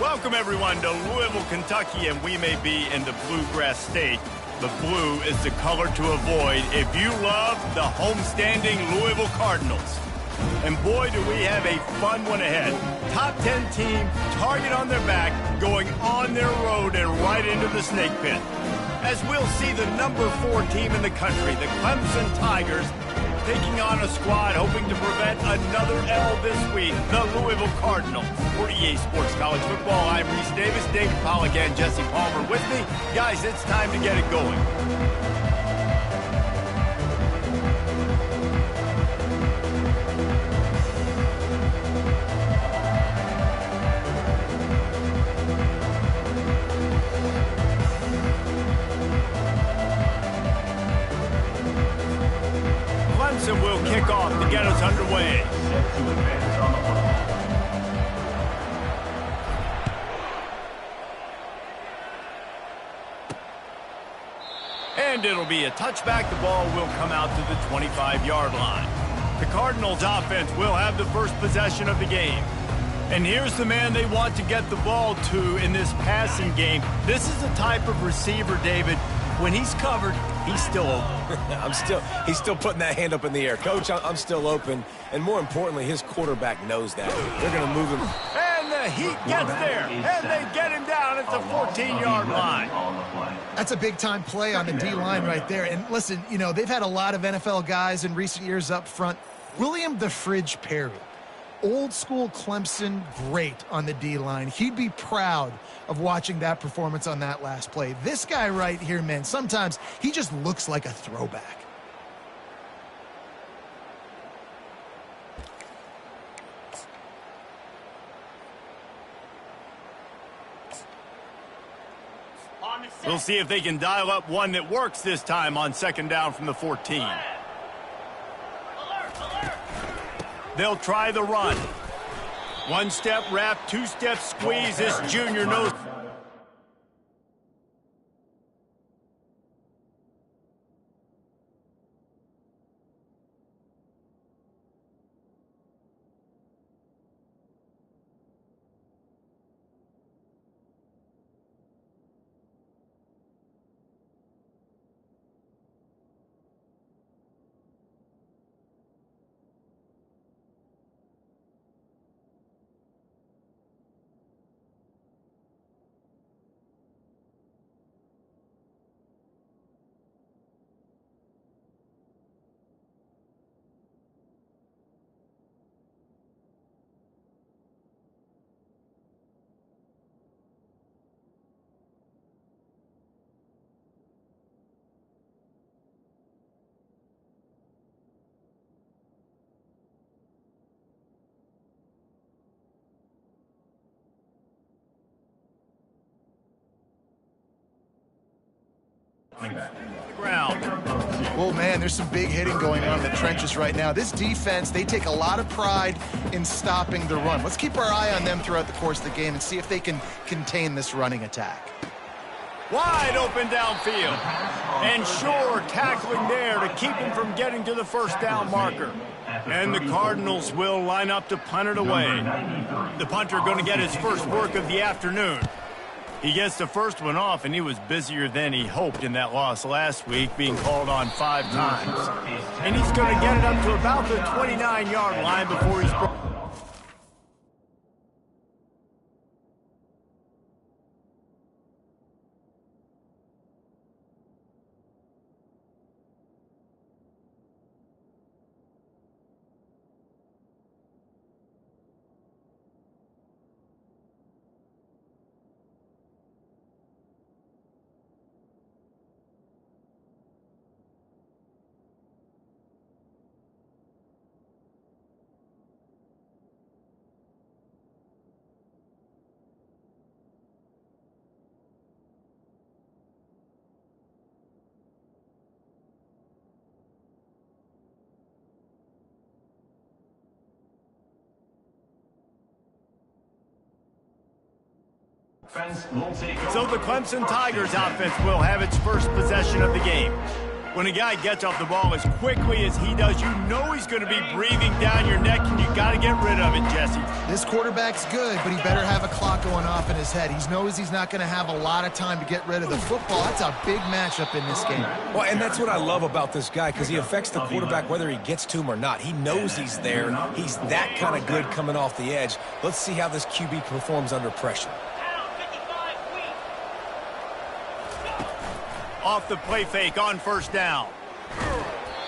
Welcome, everyone, to Louisville, Kentucky, and we may be in the Bluegrass State, but blue is the color to avoid if you love the homestanding Louisville Cardinals. And boy, do we have a fun one ahead. Top 10 team, target on their back, going on their road and right into the snake pit. As we'll see the number 4 team in the country, the Clemson Tigers, taking on a squad hoping to prevent another L this week, the Louisville Cardinals. For EA Sports College Football, I'm Reese Davis, David Pollack, and Jesse Palmer with me. Guys, it's time to get it going. Clemson will kick off to get us underway. And it'll be a touchback. The ball will come out to the 25-yard line. The Cardinals offense will have the first possession of the game. And here's the man they want to get the ball to in this passing game. This is the type of receiver, David, when he's covered, he's still open. He's still putting that hand up in the air. Coach, I'm still open. And more importantly, his quarterback knows that. They're going to move him. And the Heat gets there. And they get him down at the 14-yard line. That's a big-time play on the D-line right there. And listen, you know, they've had a lot of NFL guys in recent years up front. William the Fridge Perry, old-school Clemson great on the D-line. He'd be proud of watching that performance on that last play. This guy right here, man, sometimes he just looks like a throwback. We'll see if they can dial up one that works this time on second down from the 14. They'll try the run. One-step wrap, two-step squeeze. This junior knows. Ground. Oh, man, there's some big hitting going on in the trenches right now. This defense, they take a lot of pride in stopping the run. Let's keep our eye on them throughout the course of the game and see if they can contain this running attack. Wide open downfield. And sure, tackling there to keep him from getting to the first down marker. And the Cardinals will line up to punt it away. The punter going to get his first work of the afternoon. He gets the first one off, and he was busier than he hoped in that loss last week, being called on 5 times. And he's going to get it up to about the 29-yard line before he's... So the Clemson Tigers offense will have its first possession of the game. When a guy gets off the ball as quickly as he does, you know he's going to be breathing down your neck, and you got to get rid of it, Jesse. This quarterback's good, but he better have a clock going off in his head. He knows he's not going to have a lot of time to get rid of the football. That's a big matchup in this game. Well, and that's what I love about this guy, because he affects the quarterback whether he gets to him or not. He knows he's there. He's that kind of good coming off the edge. Let's see how this QB performs under pressure. Off the play fake on first down.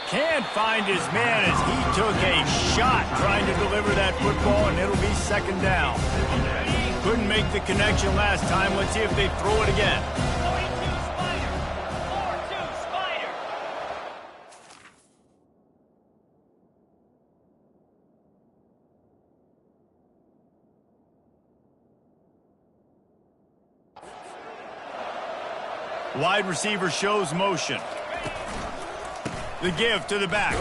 Can't find his man as he took a shot trying to deliver that football, and it'll be second down. Couldn't make the connection last time. Let's see if they throw it again. Wide receiver shows motion. The give to the back.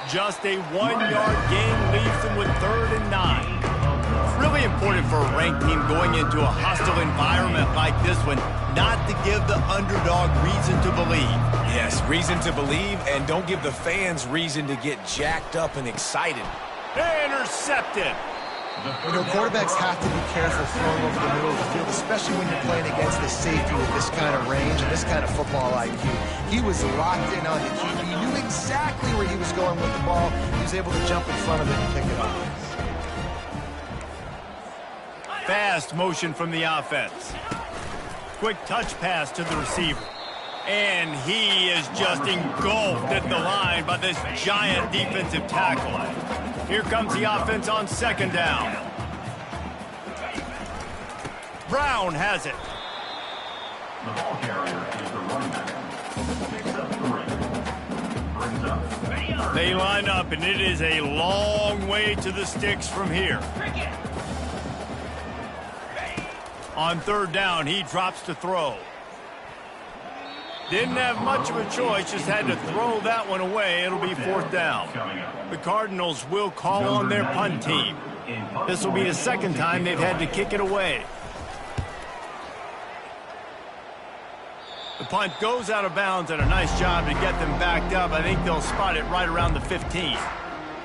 Just a 1-yard gain leaves them with 3rd and 9. Really important for a ranked team going into a hostile environment like this one, not to give the underdog reason to believe. Yes, reason to believe, and don't give the fans reason to get jacked up and excited. Intercepted. You know, quarterbacks have to be careful throwing over the middle of the field, especially when you're playing against the safety with this kind of range and this kind of football IQ. He was locked in on the QB. He knew exactly where he was going with the ball. He was able to jump in front of it and pick it up. Fast motion from the offense. Quick touch pass to the receiver. And he is just engulfed at the line by this giant defensive tackle. Here comes the offense on second down. Brown has it. The ball carrier is the running back. Brings up. They line up, and it is a long way to the sticks from here. On third down, he drops to throw. Didn't have much of a choice, just had to throw that one away. It'll be 4th down. The Cardinals will call on their punt team. This will be the second time they've had to kick it away. The punt goes out of bounds, and a nice job to get them backed up. I think they'll spot it right around the 15.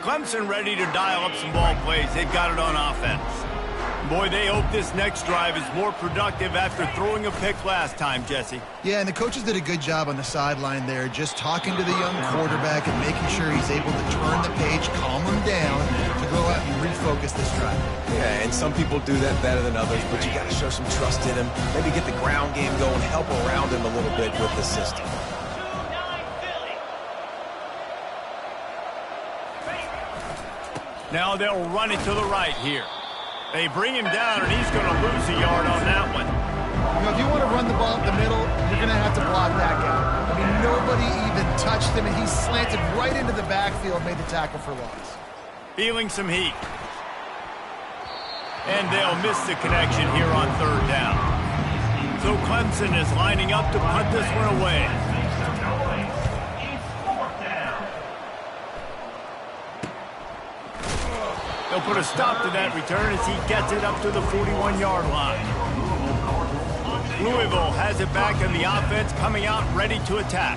Clemson ready to dial up some ball plays. They've got it on offense. Boy, they hope this next drive is more productive after throwing a pick last time, Jesse. Yeah, and the coaches did a good job on the sideline there, just talking to the young quarterback and making sure he's able to turn the page, calm him down, to go out and refocus this drive. Yeah, and some people do that better than others, but you got to show some trust in him. Maybe get the ground game going, help around him a little bit with the system. Now they'll run it to the right here. They bring him down, and he's going to lose a yard on that one. You know, if you want to run the ball up the middle, you're going to have to block that guy. I mean, nobody even touched him, and he slanted right into the backfield, made the tackle for loss. Feeling some heat. And they'll miss the connection here on third down. So Clemson is lining up to punt this one away. They'll put a stop to that return as he gets it up to the 41-yard line. Louisville has it back in the offense, coming out ready to attack.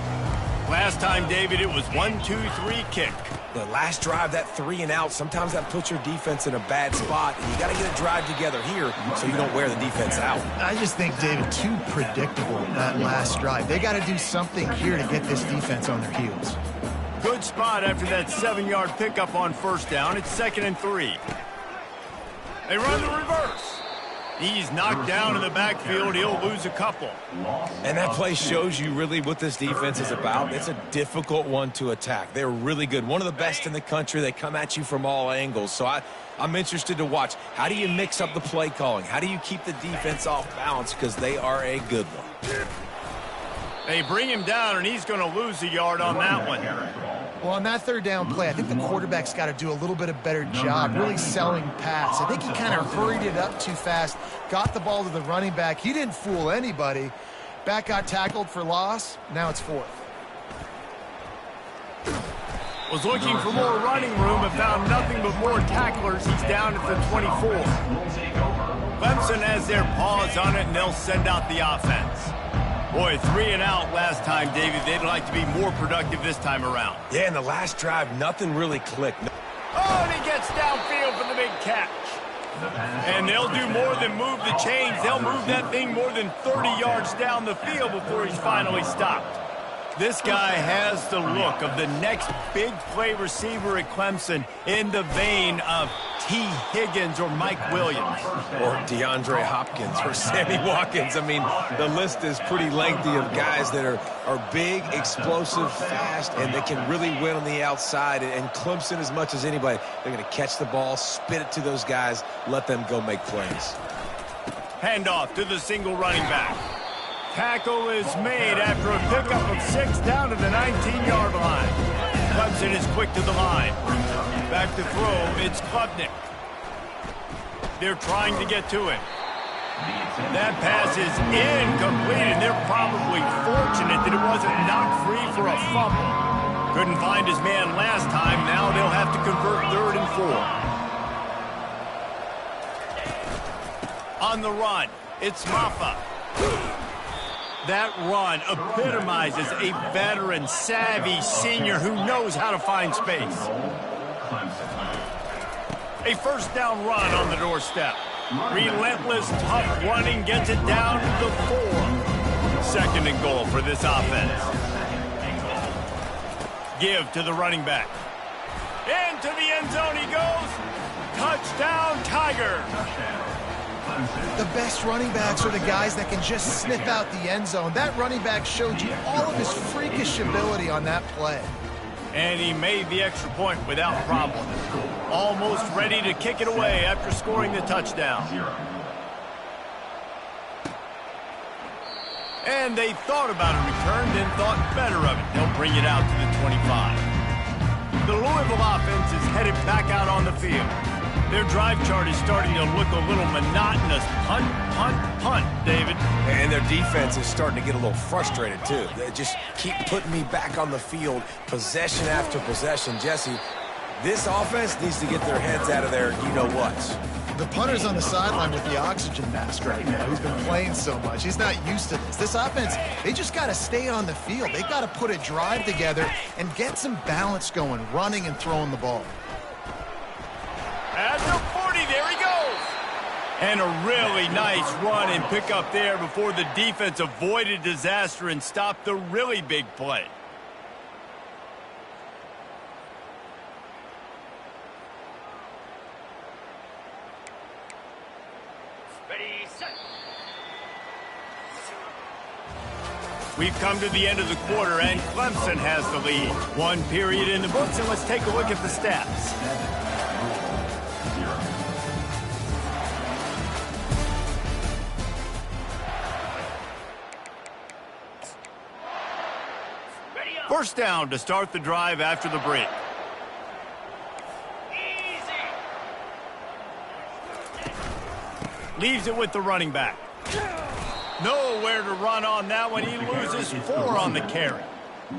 Last time, David, it was 1-2-3 kick. The last drive, that 3 and out, sometimes that puts your defense in a bad spot, and you got to get a drive together here so you don't wear the defense out. I just think, David, too predictable, that last drive. They got to do something here to get this defense on their heels. Good spot after that 7-yard pickup on first down. It's 2nd and 3. They run the reverse. He's knocked down in the backfield. He'll lose a couple. And that play shows you really what this defense is about. It's a difficult one to attack. They're really good. One of the best in the country. They come at you from all angles. So I'm interested to watch. How do you mix up the play calling? How do you keep the defense off balance? Because they are a good one. They bring him down, and he's going to lose a yard on that one. Well, on that third down play, I think the quarterback's got to do a little bit of better job really selling pass. I think he kind of hurried it up too fast, got the ball to the running back. He didn't fool anybody. Back got tackled for loss. Now it's 4th. Was looking for more running room but found nothing but more tacklers. He's down at the 24. Clemson has their paws on it, and they'll send out the offense. Boy, 3 and out last time, David. They'd like to be more productive this time around. Yeah, in the last drive, nothing really clicked. Oh, and he gets downfield for the big catch. And they'll do more than move the chains. They'll move that thing more than 30 yards down the field before he's finally stopped. This guy has the look of the next big play receiver at Clemson in the vein of T. Higgins or Mike Williams. Or DeAndre Hopkins or Sammy Watkins. I mean, the list is pretty lengthy of guys that are big, explosive, fast, and they can really win on the outside. And Clemson, as much as anybody, they're going to catch the ball, spit it to those guys, let them go make plays. Handoff to the single running back. Tackle is made after a pickup of 6 down to the 19-yard line. Clemson is quick to the line. Back to throw, it's Klubnik. They're trying to get to him. That pass is incomplete, and they're probably fortunate that it wasn't knocked free for a fumble. Couldn't find his man last time. Now they'll have to convert 3rd and 4. On the run, it's Maffa. That run epitomizes a veteran, savvy senior who knows how to find space. A first down run on the doorstep. Relentless, tough running gets it down to the 4. 2nd and goal for this offense. Give to the running back. Into the end zone he goes. Touchdown, Tigers. The best running backs are the guys that can just sniff out the end zone. That running back showed you all of his freakish ability on that play. And he made the extra point without problem. Almost ready to kick it away after scoring the touchdown. And they thought about a return, then thought better of it. They'll bring it out to the 25. The Louisville offense is headed back out on the field. Their drive chart is starting to look a little monotonous. Punt, punt, punt, David. And their defense is starting to get a little frustrated, too. They just keep putting me back on the field, possession after possession. Jesse, this offense needs to get their heads out of their you-know-whats. The punter's on the sideline with the oxygen mask right now. He's been playing so much. He's not used to this. This offense, they just got to stay on the field. They got to put a drive together and get some balance going, running and throwing the ball. At the 40, there he goes. And a really nice run and pick up there before the defense avoided disaster and stopped the really big play. Ready, set. We've come to the end of the quarter, and Clemson has the lead. 1 period in the books, and let's take a look at the stats. First down to start the drive after the break. Leaves it with the running back. Nowhere to run on that one. He loses 4 on the carry.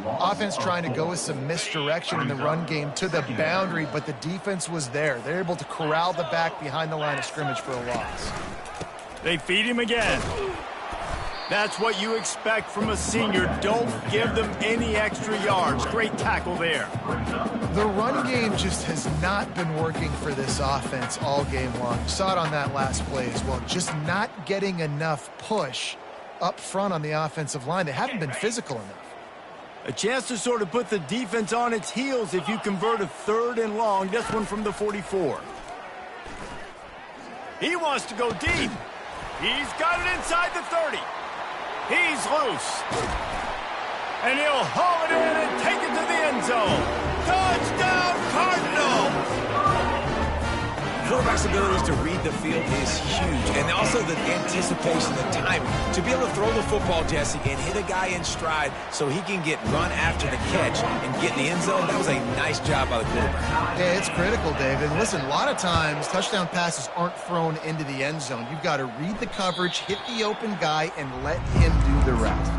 Offense trying to go with some misdirection in the run game to the boundary, but the defense was there. They're able to corral the back behind the line of scrimmage for a loss. They feed him again. That's what you expect from a senior. Don't give them any extra yards. Great tackle there. The run game just has not been working for this offense all game long. You saw it on that last play as well. Just not getting enough push up front on the offensive line. They haven't been physical enough. A chance to sort of put the defense on its heels if you convert a 3rd and long. This one from the 44. He wants to go deep. He's got it inside the 30. He's loose. And he'll haul it in and take it to the end zone. Touchdown, Cardinals! Quarterback's abilities to read the field is huge. And also the anticipation, the timing. To be able to throw the football, Jesse, and hit a guy in stride so he can get run after the catch and get in the end zone, that was a nice job by the quarterback. Yeah, it's critical, David. And listen, a lot of times touchdown passes aren't thrown into the end zone. You've got to read the coverage, hit the open guy, and let him do the rest.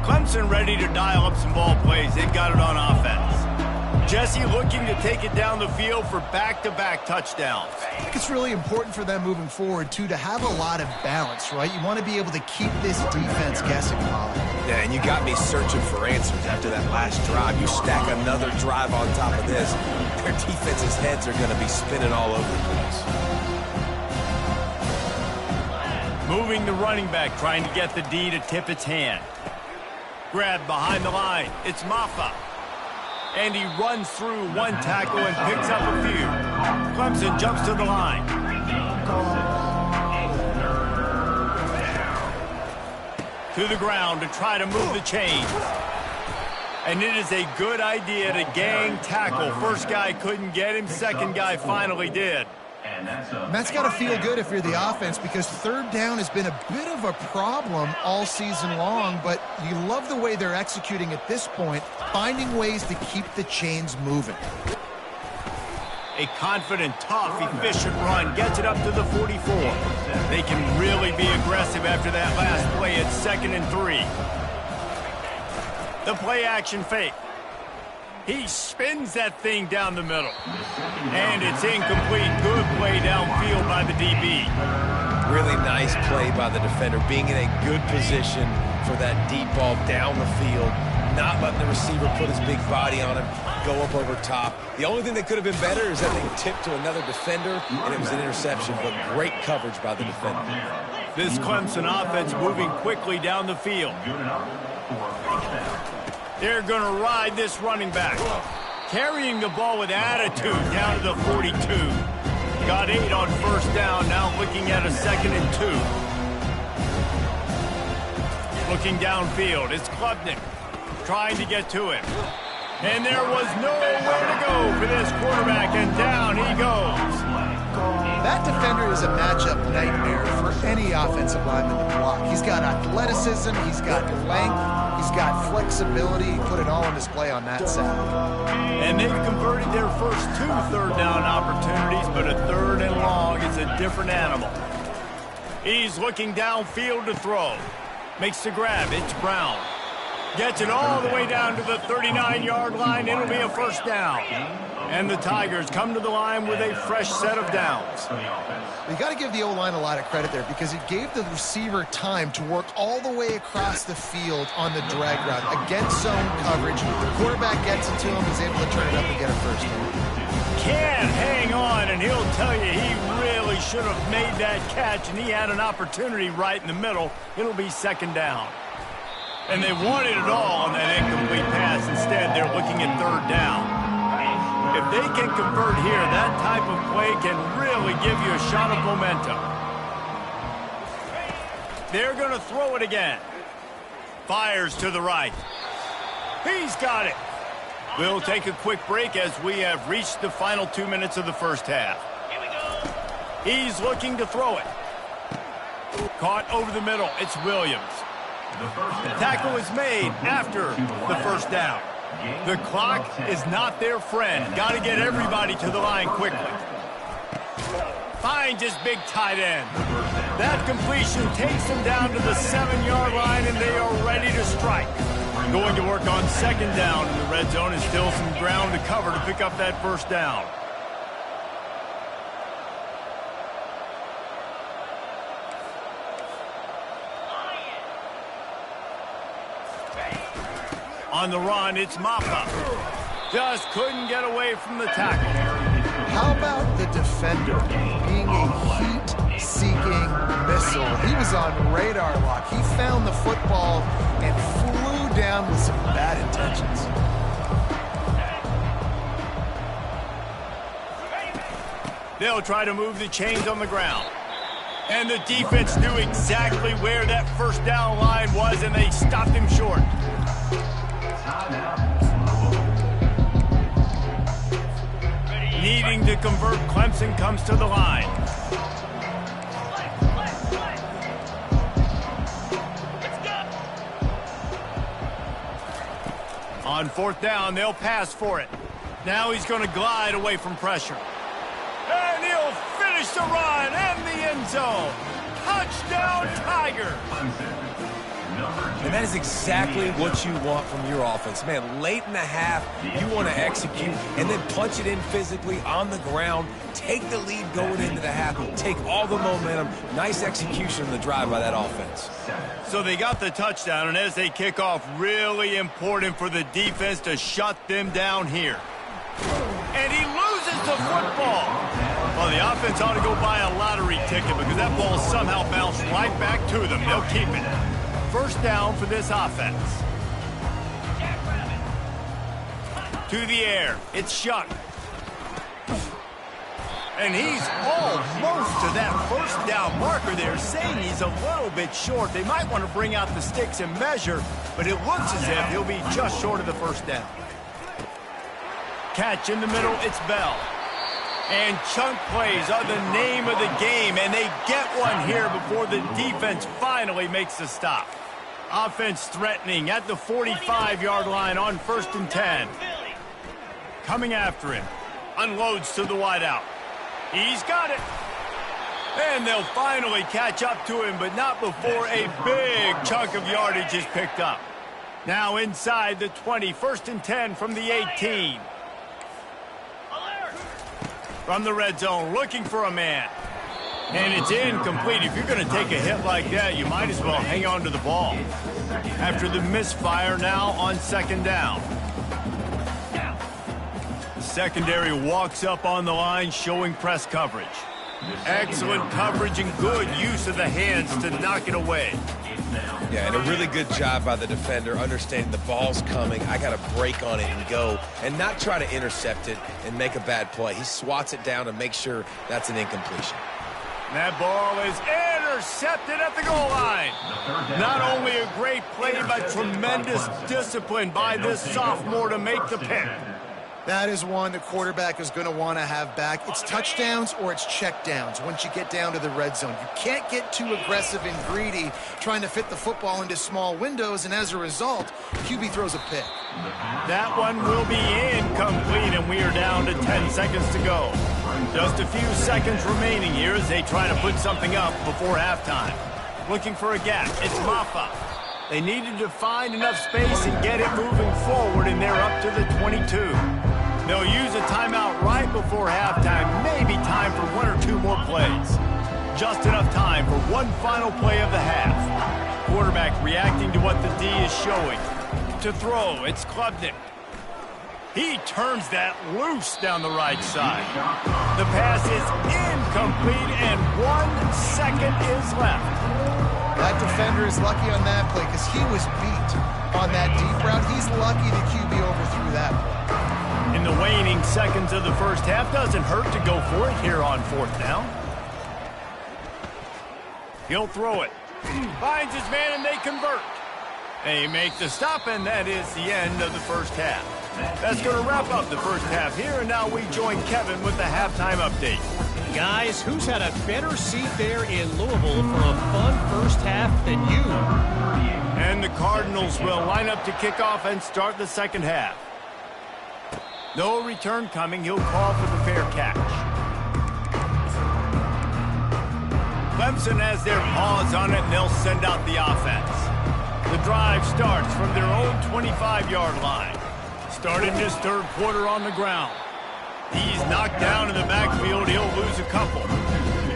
Clemson ready to dial up some ball plays. They've got it on offense. Jesse looking to take it down the field for back-to-back touchdowns. I think it's really important for them moving forward, too, to have a lot of balance, right? You want to be able to keep this defense guessing, Molly. Yeah, and you got me searching for answers after that last drive. You stack another drive on top of this, their defense's heads are going to be spinning all over the place. Moving the running back, trying to get the D to tip its hand. Grabbed behind the line. It's Maffa. And he runs through one tackle and picks up a few. Clemson jumps to the line. To the ground to try to move the chains. And it is a good idea to gang tackle. First guy couldn't get him. Second guy finally did. And that's got to feel good if you're the offense, because third down has been a bit of a problem all season long, but you love the way they're executing at this point, finding ways to keep the chains moving. A confident, tough, efficient run gets it up to the 44. They can really be aggressive after that last play at 2nd and 3. The play action fake. He spins that thing down the middle. And it's incomplete. Good play downfield by the DB. Really nice play by the defender, being in a good position for that deep ball down the field, not letting the receiver put his big body on him, go up over top. The only thing that could have been better is that they tipped to another defender, and it was an interception, but great coverage by the defender. This Clemson offense moving quickly down the field. They're going to ride this running back. Carrying the ball with attitude down to the 42. Got 8 on first down, now looking at a 2nd and 2. Looking downfield, it's Klubnik trying to get to him. And there was nowhere to go for this quarterback, and down he goes. That defender is a matchup nightmare for any offensive lineman to block. He's got athleticism, he's got length, he's got flexibility. He put it all on display on that side. And they've converted their first 2 third down opportunities, but a 3rd and long is a different animal. He's looking downfield to throw. Makes the grab. It's Brown. Gets it all the way down to the 39-yard line. It'll be a first down. And the Tigers come to the line with a fresh set of downs. You got to give the O-line a lot of credit there, because it gave the receiver time to work all the way across the field on the drag route against zone coverage. The quarterback gets it to him. He's able to turn it up and get a first down. Can't hang on, and he'll tell you he really should have made that catch, and he had an opportunity right in the middle. It'll be 2nd down. And they wanted it all on that incomplete pass. Instead, they're looking at 3rd down. If they can convert here, that type of play can really give you a shot of momentum. They're going to throw it again. Fires to the right. He's got it. We'll take a quick break as we have reached the final 2 minutes of the first half. He's looking to throw it. Caught over the middle. It's Williams. Tackle is made after the first down. The clock is not their friend. Got to get everybody to the line quickly. Finds his big tight end. That completion takes them down to the 7-yard line, and they are ready to strike. Going to work on 2nd down in the red zone, and still some ground to cover to pick up that first down. On the run, it's Maffa. Just couldn't get away from the tackle. How about the defender being a heat-seeking missile? He was on radar lock. He found the football and flew down with some bad intentions. They'll try to move the chains on the ground. And the defense knew exactly where that first down line was, and they stopped him short. Needing to convert, Clemson comes to the line. On 4th down, they'll pass for it. Now he's going to glide away from pressure. And he'll finish the run and the end zone. Touchdown, Tiger. And that is exactly what you want from your offense. Man, late in the half, you want to execute and then punch it in physically on the ground, take the lead going into the half, take all the momentum. Nice execution on the drive by that offense. So they got the touchdown, and as they kick off, really important for the defense to shut them down here. And he loses the football. Well, the offense ought to go buy a lottery ticket because that ball somehow bounced right back to them. They'll keep it. First down for this offense. To the air. It's Shuck. And he's almost to that first down marker there, saying he's a little bit short. They might want to bring out the sticks and measure, but it looks as if he'll be just short of the first down. Catch in the middle, it's Bell. And chunk plays are the name of the game, and they get one here before the defense finally makes the stop. Offense threatening at the 45-yard line on 1st and 10. Coming after him. Unloads to the wideout. He's got it. And they'll finally catch up to him, but not before a big chunk of yardage is picked up. Now inside the 20, 1st and 10 from the 18. From the red zone, looking for a man. And it's incomplete. If you're going to take a hit like that, you might as well hang on to the ball. After the misfire, now on 2nd down. The secondary walks up on the line, showing press coverage. Excellent coverage and good use of the hands to knock it away. Yeah, and a really good job by the defender, understanding the ball's coming. I got to break on it and go, and not try to intercept it and make a bad play. He swats it down and makes sure that's an incompletion. That ball is intercepted at the goal line. Not only a great play, but tremendous discipline by this sophomore to make the pick. That is one the quarterback is going to want to have back. It's touchdowns or it's checkdowns once you get down to the red zone. You can't get too aggressive and greedy trying to fit the football into small windows, and as a result, QB throws a pick. That one will be incomplete, and we are down to 10 seconds to go. Just a few seconds remaining here as they try to put something up before halftime. Looking for a gap. It's Maffa. They needed to find enough space and get it moving forward, and they're up to the 22. They'll use a timeout right before halftime, maybe time for 1 or 2 more plays. Just enough time for one final play of the half. Quarterback reacting to what the D is showing. To throw, it's Klubnik. He turns that loose down the right side. The pass is incomplete, and 1 second is left. That defender is lucky on that play because he was beat on that deep route. He's lucky the QB overthrew that play. In the waning seconds of the first half, doesn't hurt to go for it here on 4th down. He'll throw it. Finds his man, and they convert. They make the stop, and that is the end of the first half. That's going to wrap up the first half here, and now we join Kevin with the halftime update. Guys, who's had a better seat there in Louisville for a fun first half than you? And the Cardinals will line up to kick off and start the second half. No return coming. He'll call for the fair catch. Clemson has their paws on it, and they'll send out the offense. The drive starts from their own 25-yard line. Starting this third quarter on the ground. He's knocked down in the backfield. He'll lose a couple.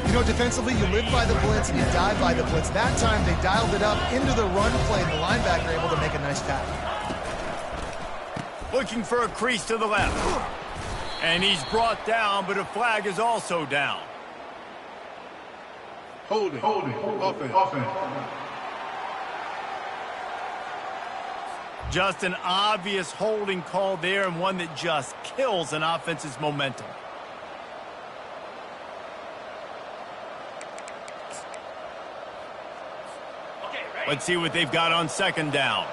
You know, defensively, you live by the blitz and you die by the blitz. That time, they dialed it up into the run play, and the linebacker able to make a nice tackle. Looking for a crease to the left. And he's brought down, but a flag is also down. Holding. Offense. Just an obvious holding call there, and one that just kills an offense's momentum. Okay, ready? Let's see what they've got on 2nd down.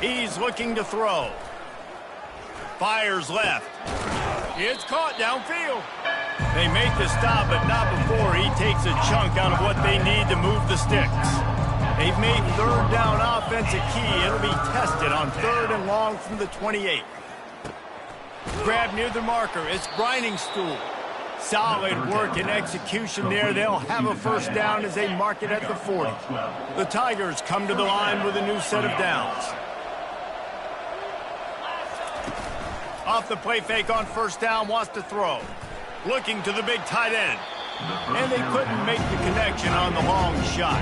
He's looking to throw. Fires left. It's caught downfield. They make the stop, but not before he takes a chunk out of what they need to move the sticks. They've made 3rd down offense a key. It'll be tested on 3rd and long from the 28. Grab near the marker. It's Briningstool. Solid work and execution there. They'll have a first down as they mark it at the 40. The Tigers come to the line with a new set of downs. Off the play fake on first down, wants to throw. Looking to the big tight end. And they couldn't make the connection on the long shot.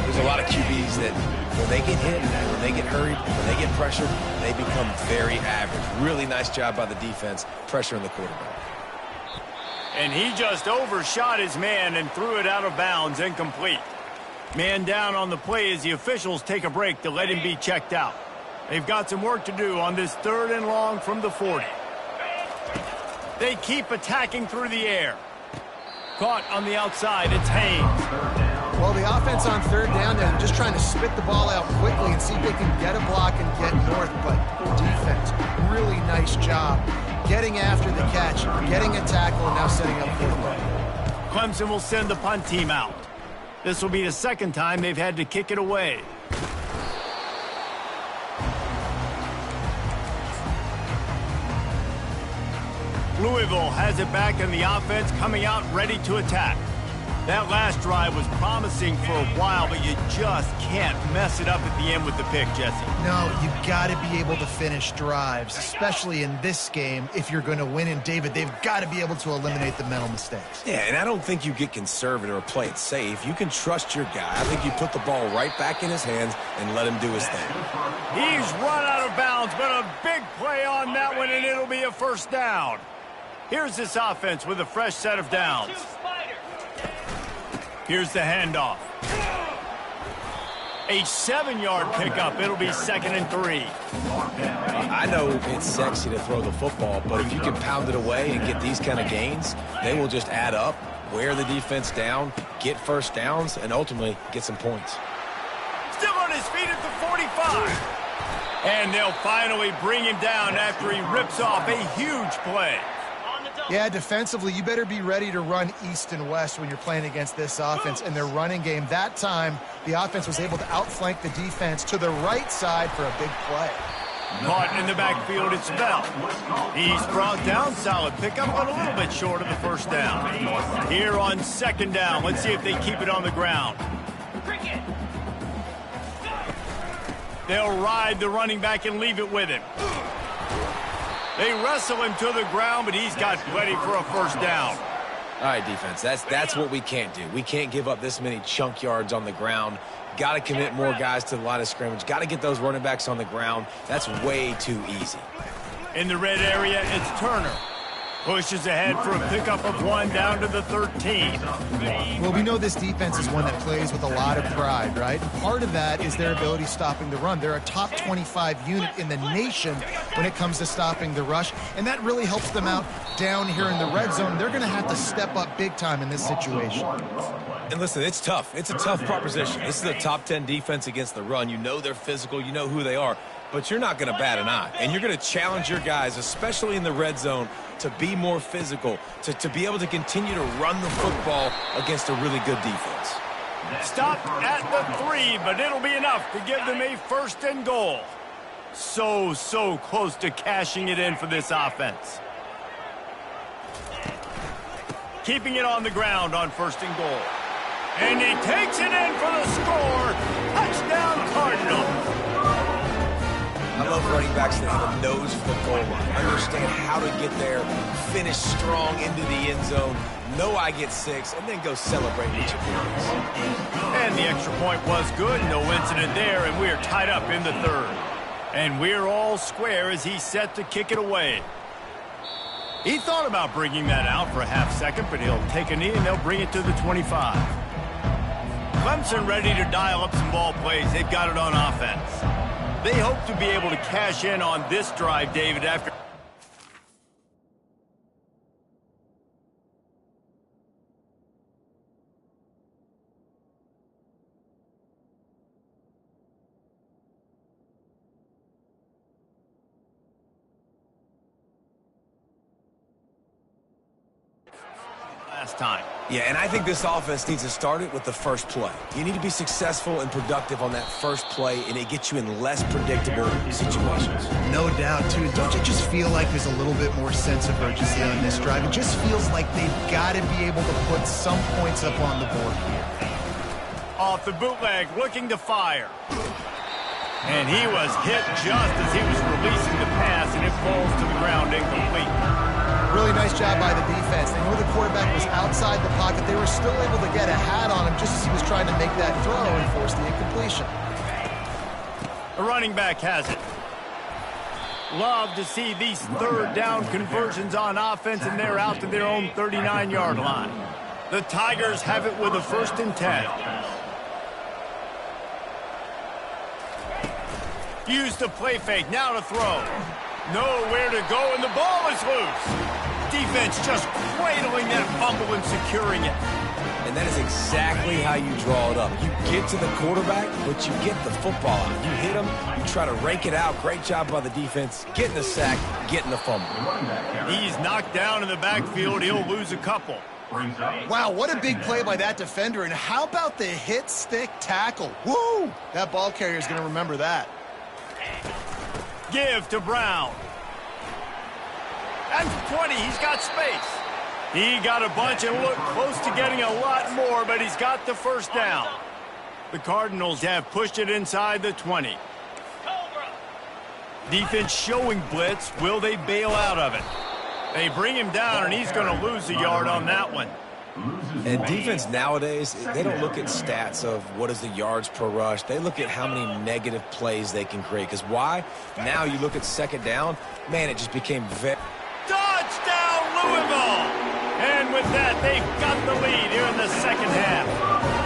There's a lot of QBs that when they get hit, when they get hurried, when they get pressured, they become very average. Really nice job by the defense pressuring the quarterback. And he just overshot his man and threw it out of bounds, incomplete. Man down on the play as the officials take a break to let him be checked out. They've got some work to do on this 3rd and long from the 40. They keep attacking through the air. Caught on the outside, it's Haynes. Well, the offense on 3rd down, they're just trying to spit the ball out quickly and see if they can get a block and get north. But defense, really nice job getting after the catch, getting a tackle, and now setting up for the punt. Clemson will send the punt team out. This will be the 2nd time they've had to kick it away. Louisville has it back in the offense, coming out ready to attack. That last drive was promising for a while, but you just can't mess it up at the end with the pick, Jesse. No, you got to be able to finish drives, especially in this game if you're going to win. And, David, they've got to be able to eliminate the mental mistakes. Yeah, and I don't think you get conservative or play it safe. You can trust your guy. I think you put the ball right back in his hands and let him do his thing. He's run out of bounds, but a big play on that one, and it'll be a first down. Here's this offense with a fresh set of downs. Here's the handoff. A 7-yard pickup. It'll be 2nd and 3. I know it's sexy to throw the football, but if you can pound it away and get these kind of gains, they will just add up, wear the defense down, get first downs, and ultimately get some points. Still on his feet at the 45. And they'll finally bring him down after he rips off a huge play. Yeah, defensively, you better be ready to run east and west when you're playing against this offense and their running game. That time, the offense was able to outflank the defense to the right side for a big play. Caught in the backfield, it's Bell. He's brought down, solid pickup, but a little bit short of the first down. Here on 2nd down, let's see if they keep it on the ground. They'll ride the running back and leave it with him. They wrestle him to the ground, but he's got plenty for a first down. All right, defense, that's what we can't do. We can't give up this many chunk yards on the ground. Got to commit more guys to the line of scrimmage. Got to get those running backs on the ground. That's way too easy. In the red area, it's Turner. Pushes ahead for a pickup of 1 down to the 13. Well, we know this defense is one that plays with a lot of pride, right? And part of that is their ability stopping the run. They're a top 25 unit in the nation when it comes to stopping the rush, and that really helps them out down here in the red zone. They're going to have to step up big time in this situation. And listen, it's tough. It's a tough proposition. This is a top 10 defense against the run. You know they're physical. You know who they are. But you're not going to bat an eye. And you're going to challenge your guys, especially in the red zone, to be more physical, to be able to continue to run the football against a really good defense. Stopped at the 3, but it'll be enough to give them a 1st and goal. So close to cashing it in for this offense. Keeping it on the ground on 1st and goal. And he takes it in for the score. Touchdown, Cardinals. I love running backs that have a nose for the goal line. Understand how to get there, finish strong into the end zone, know I get 6, and then go celebrate with your boys. And the extra point was good. No incident there, and we're tied up in the 3rd. And we're all square as he's set to kick it away. He thought about bringing that out for a half second, but he'll take a knee and they'll bring it to the 25. Clemson ready to dial up some ball plays. They've got it on offense. They hope to be able to cash in on this drive, David, after... last time. Yeah, and I think this offense needs to start it with the first play. You need to be successful and productive on that first play, and it gets you in less predictable situations. No doubt, too. Don't you just feel like there's a little bit more sense of urgency on this drive? It just feels like they've got to be able to put some points up on the board here. Off the bootleg, looking to fire. And he was hit just as he was releasing the pass, and it falls to the ground incomplete. Really nice job by the defense. They know the quarterback was outside the pocket. They were still able to get a hat on him just as he was trying to make that throw and force the incompletion. The running back has it. Love to see these third down conversions on offense, and they're out to their own 39-yard line. The Tigers have it with a 1st and 10. Use the play fake, now to throw. Nowhere to go, and the ball is loose. Defense just cradling that fumble and securing it. And that is exactly how you draw it up. You get to the quarterback, but you get the football out. You hit him, you try to rake it out. Great job by the defense, getting the sack, getting the fumble. He's knocked down in the backfield. He'll lose a couple. Wow, what a big play by that defender. And how about the hit stick tackle? Woo! That ball carrier is going to remember that. Give to Brown. And 20, he's got space. He got a bunch and looked close to getting a lot more, but he's got the 1st down. The Cardinals have pushed it inside the 20. Defense showing blitz. Will they bail out of it? They bring him down, and he's going to lose a yard on that one. And defense nowadays, they don't look at stats of what is the yards per rush. They look at how many negative plays they can create. Because why? Now you look at 2nd down, man, it just became very... Touchdown, Louisville! And with that, they've got the lead here in the 2nd half.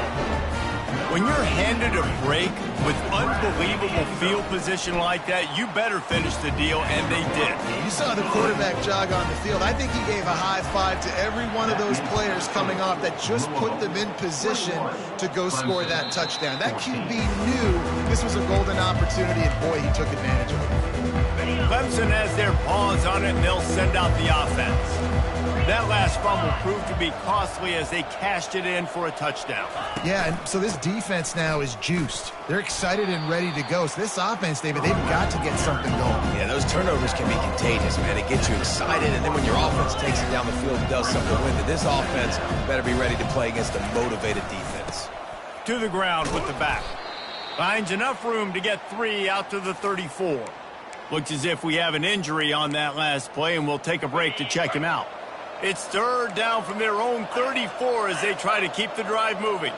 When you're handed a break with unbelievable field position like that, you better finish the deal, and they did. You saw the quarterback jog on the field. I think he gave a high five to every one of those players coming off that just put them in position to go score that touchdown. That QB knew this was a golden opportunity, and boy, he took advantage of it. Clemson has their paws on it, and they'll send out the offense. That last fumble proved to be costly as they cashed it in for a touchdown. Yeah, and so this defense now is juiced. They're excited and ready to go. So this offense, David, they've got to get something going. Yeah, those turnovers can be contagious, man. It gets you excited, and then when your offense takes it down the field and does something with it, this offense better be ready to play against a motivated defense. To the ground with the back. Finds enough room to get 3 out to the 34. Looks as if we have an injury on that last play, and we'll take a break to check him out. It's 3rd down from their own 34 as they try to keep the drive moving.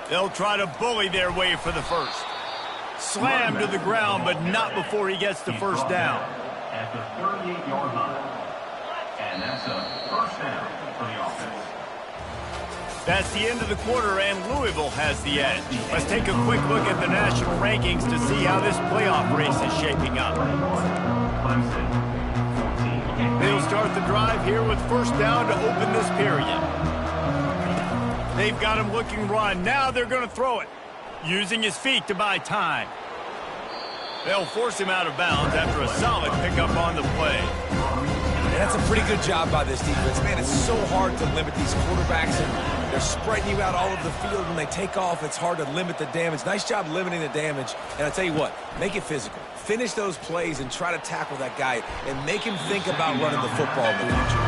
They'll try to bully their way for the 1st. Slammed to the ground, but not before he gets the 1st down. At the 38-yard line. And that's a 1st down for the offense. That's the end of the quarter, and Louisville has the edge. Let's take a quick look at the national rankings to see how this playoff race is shaping up. They'll start the drive here with 1st down to open this period. They've got him looking run. Now they're going to throw it, using his feet to buy time. They'll force him out of bounds after a solid pickup on the play. And that's a pretty good job by this defense. Man, it's so hard to limit these quarterbacks, and they're spreading you out all over the field. When they take off, it's hard to limit the damage. Nice job limiting the damage. And I'll tell you what, make it physical. Finish those plays and try to tackle that guy and make him think about running the football in the future.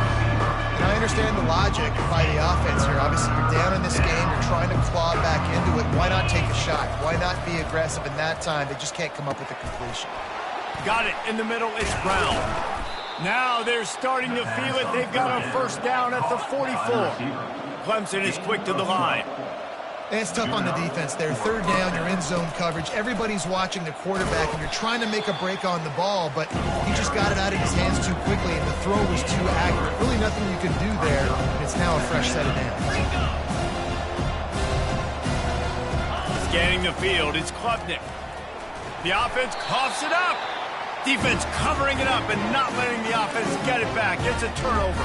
And I understand the logic by the offense here. Obviously, you're down in this game. You're trying to claw back into it. Why not take a shot? Why not be aggressive in that time? They just can't come up with a completion. Got it in the middle. It's Brown. Now they're starting to feel it. They've got a 1st down at the 44. Clemson is quick to the line. And it's tough on the defense there. 3rd down, you're in zone coverage. Everybody's watching the quarterback, and you're trying to make a break on the ball, but he just got it out of his hands too quickly, and the throw was too accurate. Really nothing you can do there, and it's now a fresh set of downs. Scanning the field, it's Klubnik. The offense coughs it up. Defense covering it up and not letting the offense get it back. It's a turnover.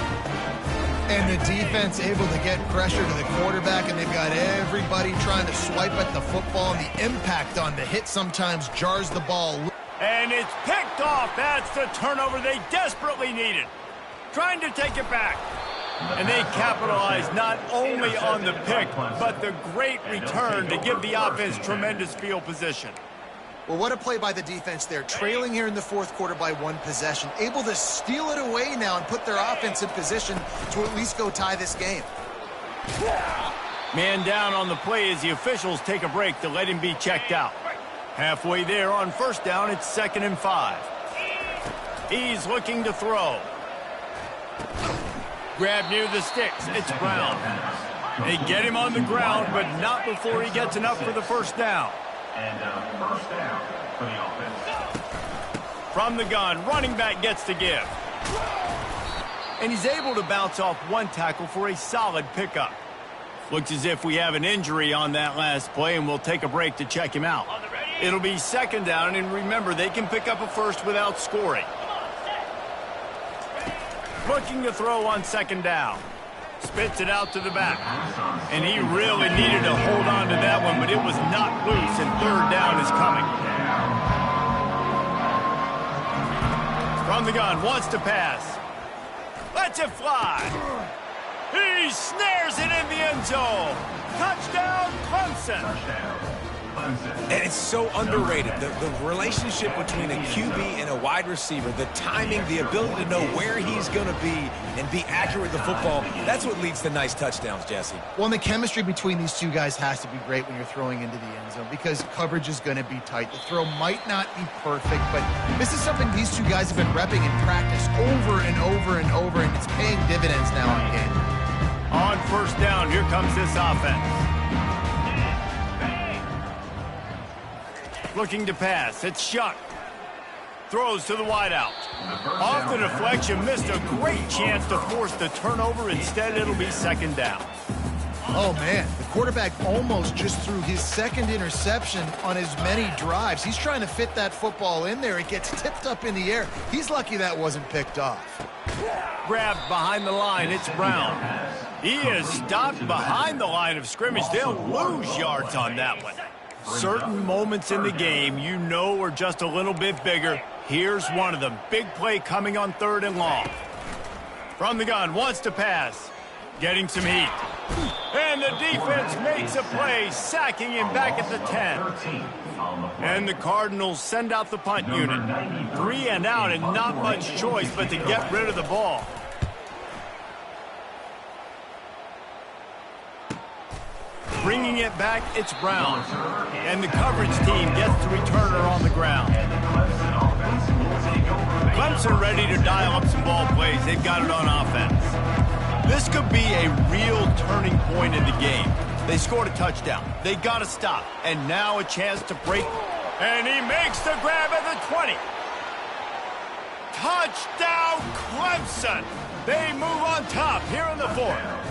And the defense able to get pressure to the quarterback, and they've got everybody trying to swipe at the football, and the impact on the hit sometimes jars the ball. And it's picked off. That's the turnover they desperately needed. Trying to take it back. And they capitalize not only on the pick, but the great return to give the offense tremendous field position. Well, what a play by the defense there. Trailing here in the fourth quarter by 1 possession. Able to steal it away now and put their offense in position to at least go tie this game. Man down on the play as the officials take a break to let him be checked out. Halfway there on first down, it's 2nd and 5. He's looking to throw. Grab near the sticks. It's Brown. They get him on the ground, but not before he gets enough for the first down. And first down for the offense. From the gun, running back gets to give. And he's able to bounce off 1 tackle for a solid pickup. Looks as if we have an injury on that last play, and we'll take a break to check him out. It'll be 2nd down, and remember, they can pick up a first without scoring. Looking to throw on 2nd down. Spits it out to the back. And he really needed to hold on to that one, but it was not loose, and 3rd down is coming. From the gun, wants to pass. Lets it fly. He snares it in the end zone. Touchdown, Clemson. And it's so underrated. The relationship between a QB and a wide receiver, the timing, the ability to know where he's going to be and be accurate with the football, that's what leads to nice touchdowns, Jesse. Well, and the chemistry between these two guys has to be great when you're throwing into the end zone because coverage is going to be tight. The throw might not be perfect, but this is something these two guys have been repping in practice over and over and over, and it's paying dividends now in game. On first down, here comes this offense. Looking to pass. It's Shuck. Throws to the wideout. Off the deflection, missed a great chance to force the turnover. Instead, it'll be 2nd down. Oh, man. The quarterback almost just threw his 2nd interception on as many drives. He's trying to fit that football in there. It gets tipped up in the air. He's lucky that wasn't picked off. Grabbed behind the line. It's Brown. He is stopped behind the line of scrimmage. They'll lose yards on that one. Certain moments in the game you know are just a little bit bigger. Here's one of them. Big play coming on 3rd and long. From the gun, wants to pass. Getting some heat. And the defense makes a play, sacking him back at the 10. And the Cardinals send out the punt unit. 3 and out and not much choice but to get rid of the ball. Bringing it back, it's Brown. And the coverage team gets the returner on the ground. Clemson ready to dial up some ball plays. They've got it on offense. This could be a real turning point in the game. They scored a touchdown. They got to stop. And now a chance to break. And he makes the grab at the 20. Touchdown, Clemson. They move on top here in the 4th.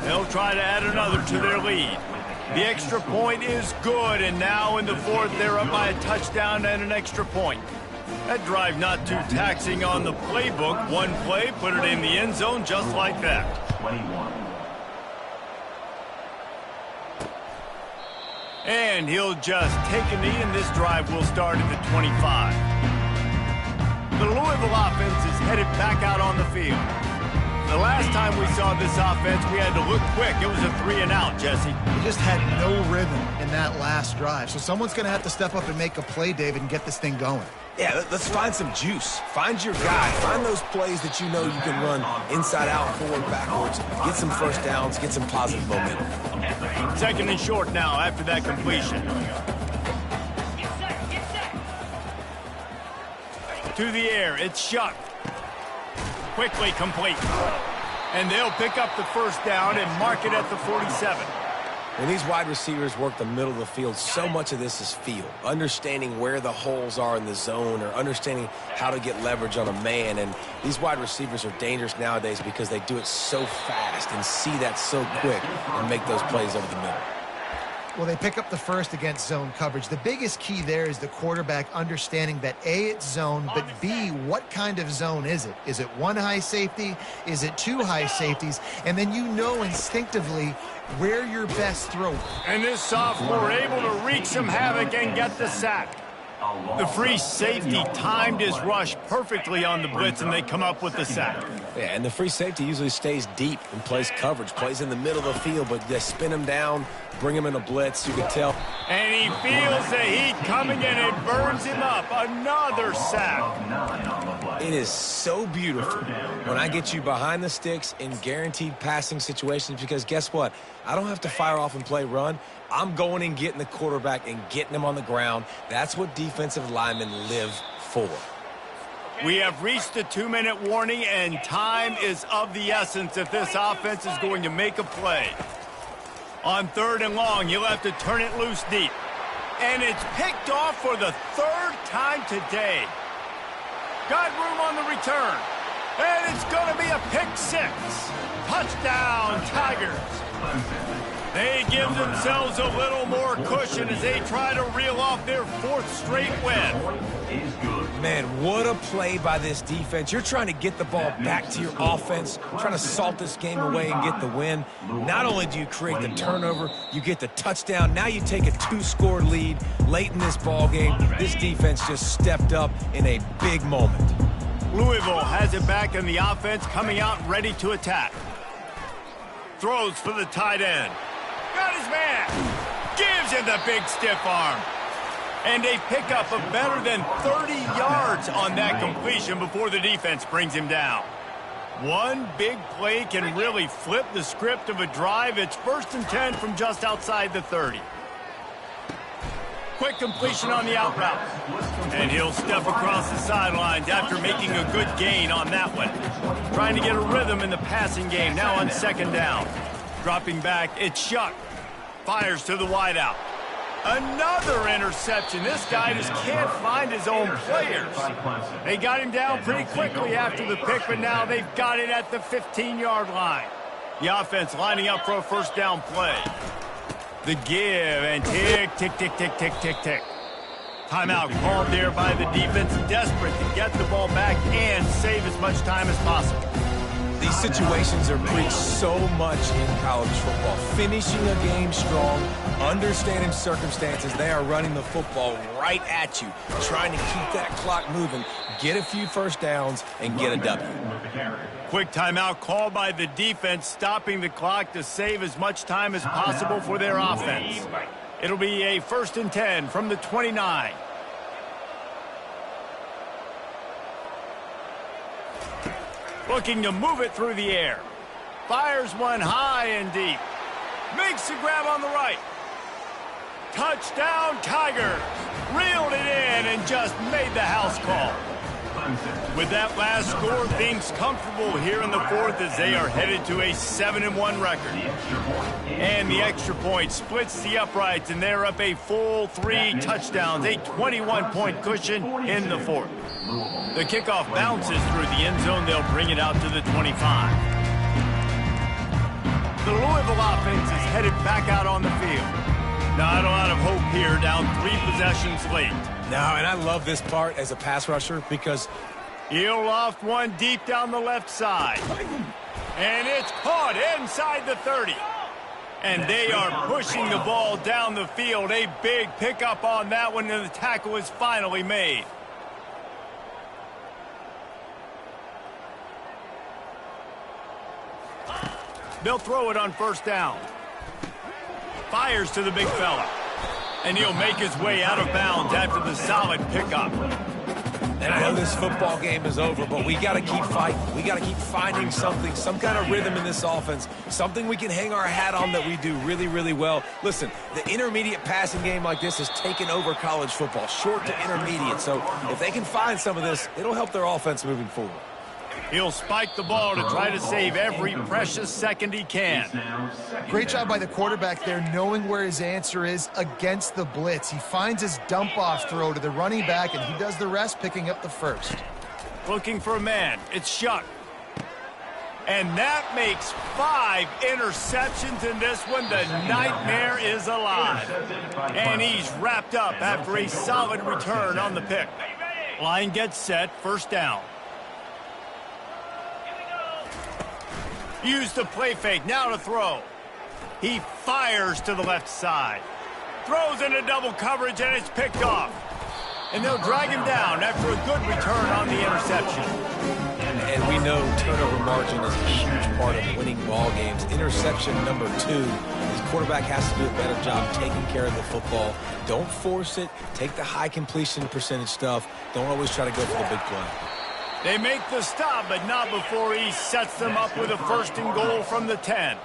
They'll try to add another to their lead. The extra point is good, and now in the 4th, they're up by a touchdown and an extra point. That drive not too taxing on the playbook. One play, put it in the end zone just like that. 21. And he'll just take a knee, and this drive will start at the 25. The Louisville offense is headed back out on the field. The last time we saw this offense, we had to look quick. It was a 3 and out, Jesse. He just had no rhythm in that last drive. So someone's going to have to step up and make a play, David, and get this thing going. Yeah, let's find some juice. Find your guy. Find those plays that you know you can run inside out, forward, backwards. Get some first downs. Get some positive momentum. 2nd and short now after that completion. To the air, it's Shuck. Quickly complete. And they'll pick up the first down and mark it at the 47. When these wide receivers work the middle of the field, so much of this is feel. Understanding where the holes are in the zone or understanding how to get leverage on a man. And these wide receivers are dangerous nowadays because they do it so fast and see that so quick and make those plays over the middle. Well, they pick up the first against zone coverage. The biggest key there is the quarterback understanding that A, it's zone, but B, what kind of zone is it? Is it 1 high safety? Is it 2 high safeties? And then you know instinctively where your best throw. And this sophomore able to wreak some havoc and get the sack. The free safety timed his rush perfectly on the blitz, and they come up with the sack. Yeah, and the free safety usually stays deep and plays coverage, plays in the middle of the field, but they spin him down, bring him in a blitz, you can tell. And he feels the heat coming, and it burns him up. Another sack. It is so beautiful when I get you behind the sticks in guaranteed passing situations, because guess what? I don't have to fire off and play run. I'm going and getting the quarterback and getting him on the ground. That's what defensive linemen live for. We have reached the 2-minute warning, and time is of the essence if this offense is going to make a play. On 3rd and long, you'll have to turn it loose deep. And it's picked off for the 3rd time today. Got room on the return. And it's going to be a pick 6. Touchdown, Tigers. They give themselves a little more cushion as they try to reel off their 4th straight win. Man, what a play by this defense. You're trying to get the ball back to your offense, trying to salt this game away and get the win. Not only do you create the turnover, you get the touchdown. Now you take a 2-score lead late in this ball game. This defense just stepped up in a big moment. Louisville has it back in the offense, coming out ready to attack. Throws for the tight end. Got his man. Gives him the big stiff arm. And a pickup of better than 30 yards on that completion before the defense brings him down. One big play can really flip the script of a drive. It's 1st and 10 from just outside the 30. Quick completion on the out route. And he'll step across the sidelines after making a good gain on that one. Trying to get a rhythm in the passing game, now on 2nd down. Dropping back, it's Shuck. Fires to the wideout. Another interception. This guy just can't find his own players. They got him down pretty quickly after the pick, but now they've got it at the 15-yard line. The offense lining up for a 1st down play. The give, and tick, tick, tick, tick, tick, tick, tick. Timeout called there by the defense, desperate to get the ball back and save as much time as possible. These situations are preached so much in college football. Finishing a game strong, understanding circumstances. They are running the football right at you, trying to keep that clock moving, get a few 1st downs, and get a W. Quick timeout called by the defense, stopping the clock to save as much time as possible for their offense. It'll be a 1st and 10 from the 29. Looking to move it through the air. Fires one high and deep. Makes the grab on the right. Touchdown, Tigers. Reeled it in and just made the house call. With that last score, things comfortable here in the 4th as they are headed to a 7-1 record. And the extra point splits the uprights, and they're up a full 3 touchdowns, a 21-point cushion in the 4th. The kickoff bounces through the end zone. They'll bring it out to the 25. The Louisville offense is headed back out on the field. Not a lot of hope here, down 3 possessions late. No, and I love this part as a pass rusher because he'll loft one deep down the left side. And it's caught inside the 30. And they are pushing the ball down the field. A big pickup on that one, and the tackle is finally made. They'll throw it on 1st down. Fires to the big fella. And he'll make his way out of bounds after the solid pickup. And I know this football game is over, but we got to keep fighting. We got to keep finding something, some kind of rhythm in this offense, something we can hang our hat on that we do really, really well. Listen, the intermediate passing game like this has taken over college football, short to intermediate. So if they can find some of this, it'll help their offense moving forward. He'll spike the ball to try to save every precious second he can. Great job by the quarterback there, knowing where his answer is against the blitz. He finds his dump-off throw to the running back, and he does the rest, picking up the 1st. Looking for a man. It's Shuck. And that makes 5 interceptions in this one. The nightmare is alive. And he's wrapped up after a solid return on the pick. Line gets set, 1st down. Use the play fake, now to throw. He fires to the left side. Throws into double coverage, and it's picked off. And they'll drag him down after a good return on the interception. And we know turnover margin is a huge part of winning ball games. Interception number 2. His quarterback has to do a better job taking care of the football. Don't force it. Take the high completion percentage stuff. Don't always try to go for the big play. They make the stop, but not before he sets them up with a 1st and goal from the 10.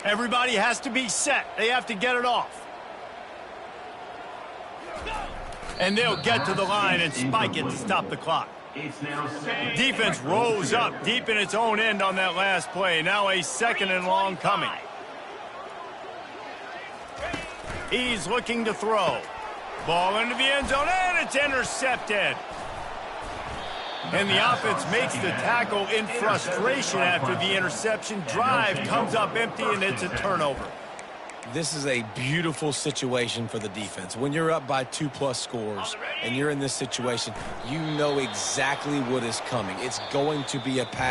Everybody has to be set. They have to get it off. And they'll get to the line and spike it to stop the clock. Defense rose up deep in its own end on that last play. Now a 2nd and long coming. He's looking to throw. Ball into the end zone, and it's intercepted. And the offense makes the tackle in frustration after the interception. Drive comes up empty, and it's a turnover. This is a beautiful situation for the defense. When you're up by 2+ scores and you're in this situation, you know exactly what is coming. It's going to be a pass.